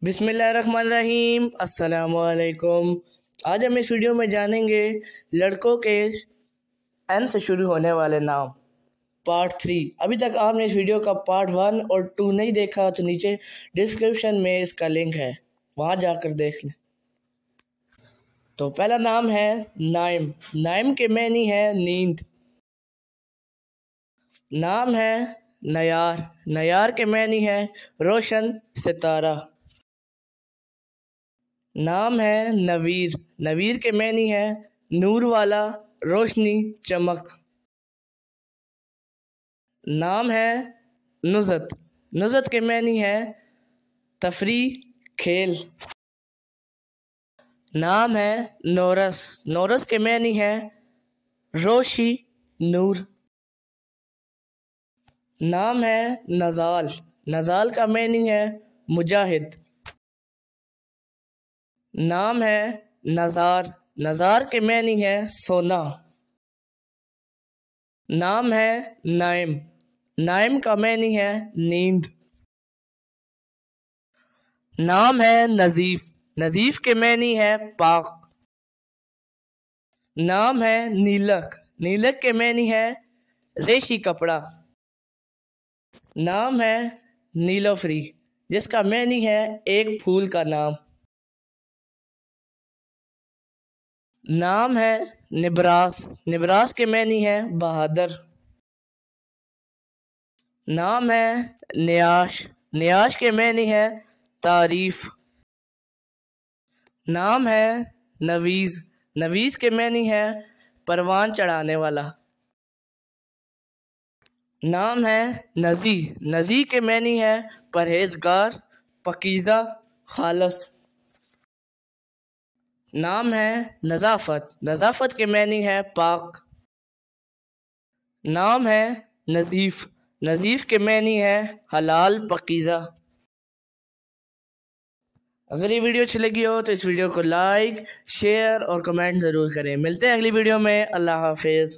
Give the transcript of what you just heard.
बिस्मिल्लाहिर्रहमानिर्रहीम। अस्सलामुअलैकुम। आज हम इस वीडियो में जानेंगे लड़कों के एन से शुरू होने वाले नाम पार्ट 3। अभी तक आपने इस वीडियो का पार्ट 1 और 2 नहीं देखा तो नीचे डिस्क्रिप्शन में इसका लिंक है, वहाँ जाकर देख लें। तो पहला नाम है नाइम। नाइम के मानी है नींद। नाम है नयार। नयार के मानी है रोशन सितारा। नाम है नवीर। नवीर के मानी है नूर वाला, रोशनी, चमक। नाम है नुज़त। नुज़त के मानी है तफरी, खेल। नाम है नोरस। नोरस के मानी है रोशी, नूर। नाम है नज़ाल। नज़ाल का मानी है मुजाहिद। नाम है नज़ार। नज़ार के मानी है सोना। नाम है नाइम। नाइम का मानी है नींद। नाम है नज़ीफ। नज़ीफ के मानी है पाक। नाम है नीलक। नीलक के मानी है रेशी कपड़ा। नाम है नीलोफ्री, जिसका मानी है एक फूल का नाम। नाम है निब्रास। निब्रास के मानी है बहादुर। नाम है नियाश। नियाश के मानी है तारीफ। नाम है नवीज़। नवीज़ के मानी है परवान चढ़ाने वाला। नाम है नज़ी। नज़ी के मानी है परहेजगार, पकीज़ा, खालस। नाम है नज़ाफ़त। नज़ाफ़त के मानी है पाक। नाम है नज़ीफ़। नज़ीफ़ के मानी है हलाल, पकीज़ा। अगर ये वीडियो अच्छी लगी हो तो इस वीडियो को लाइक, शेयर और कमेंट ज़रूर करें। मिलते हैं अगली वीडियो में। अल्लाह हाफिज़।